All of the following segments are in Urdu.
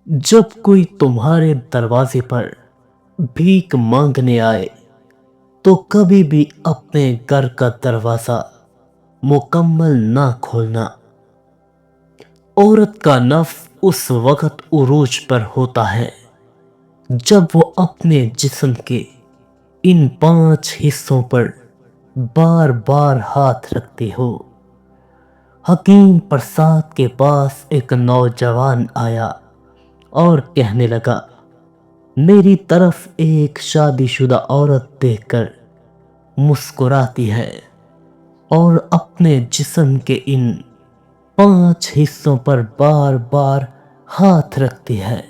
جب کوئی تمہارے دروازے پر بھیک مانگنے آئے تو کبھی بھی اپنے گھر کا دروازہ مکمل نہ کھولنا۔ عورت کا نفس اس وقت عروج پر ہوتا ہے جب وہ اپنے جسم کے ان 5 حصوں پر بار بار ہاتھ رکھتی ہو۔ حکیم پرساد کے پاس ایک نوجوان آیا اور کہنے لگا، میری طرف ایک شادی شدہ عورت دیکھ کر مسکراتی ہے اور اپنے جسم کے ان 5 حصوں پر بار بار ہاتھ رکھتی ہے۔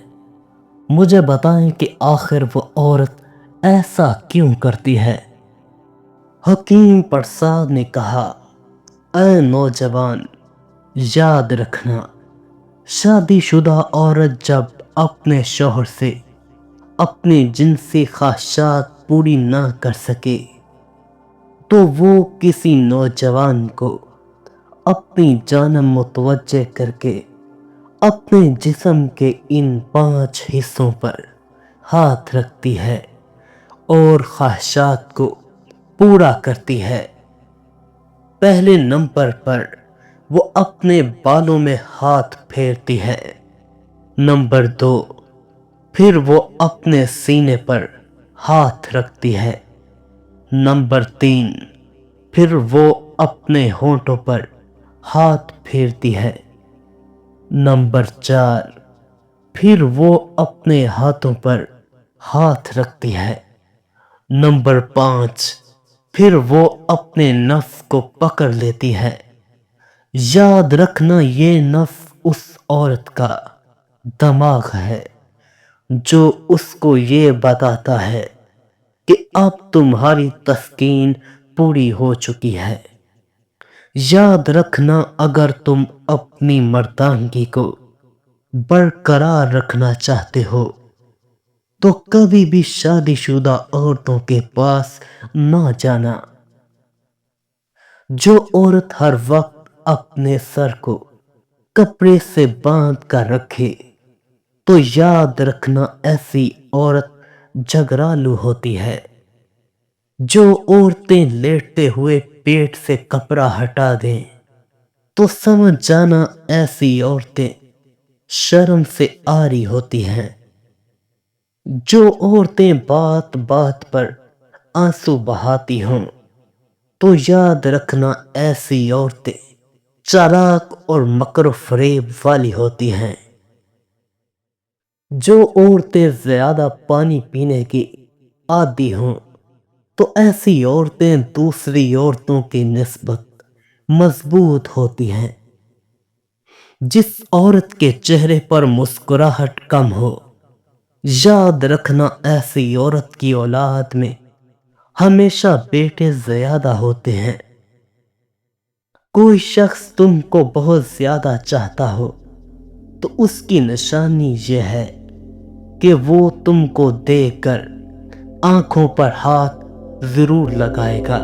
مجھے بتائیں کہ آخر وہ عورت ایسا کیوں کرتی ہے؟ حکیم پرساد نے کہا، اے نوجوان، یاد رکھنا، شادی شدہ عورت جب اپنے شوہر سے اپنی جنسی خواہشات پوری نہ کر سکے تو وہ کسی نوجوان کو اپنی جانب متوجہ کر کے اپنے جسم کے ان 5 حصوں پر ہاتھ رکھتی ہے اور خواہشات کو پورا کرتی ہے۔ پہلے نمبر پر وہ اپنے بالوں میں ہاتھ پھیرتی ہے۔ نمبر 2، پھر وہ اپنے سینے پر ہاتھ رکھتی ہے۔ نمبر 3، پھر وہ اپنے ہونٹوں پر ہاتھ پھیرتی ہے۔ نمبر 4، پھر وہ اپنے ہاتھوں پر ہاتھ رکھتی ہے۔ نمبر 5، پھر وہ اپنے نفس کو پکڑ لیتی ہے۔ یاد رکھنا، یہ نفس اس عورت کا دماغ ہے جو اس کو یہ بتاتا ہے کہ اب تمہاری تسکین پوری ہو چکی ہے۔ یاد رکھنا، اگر تم اپنی مردانگی کو برقرار رکھنا چاہتے ہو تو کبھی بھی شادی شدہ عورتوں کے پاس نہ جانا۔ جو عورت ہر وقت اپنے سر کو کپڑے سے باندھ کر رکھے تو یاد رکھنا ایسی عورت جھگڑالو ہوتی ہے۔ جو عورتیں لیٹتے ہوئے پیٹ سے کپڑا ہٹا دیں تو سمجھ جانا ایسی عورتیں شرم سے عاری ہوتی ہیں۔ جو عورتیں بات بات پر آنسو بہاتی ہوں تو یاد رکھنا ایسی عورتیں چالاک اور مکر و فریب والی ہوتی ہیں۔ جو عورتیں زیادہ پانی پینے کی عادی ہوں تو ایسی عورتیں دوسری عورتوں کی نسبت مضبوط ہوتی ہیں۔ جس عورت کے چہرے پر مسکراہٹ کم ہو، یاد رکھنا ایسی عورت کی اولاد میں ہمیشہ بیٹے زیادہ ہوتے ہیں۔ کوئی شخص تم کو بہت زیادہ چاہتا ہو تو اس کی نشانی یہ ہے کہ وہ تم کو دیکھ کر آنکھوں پر ہاتھ ضرور لگائے گا۔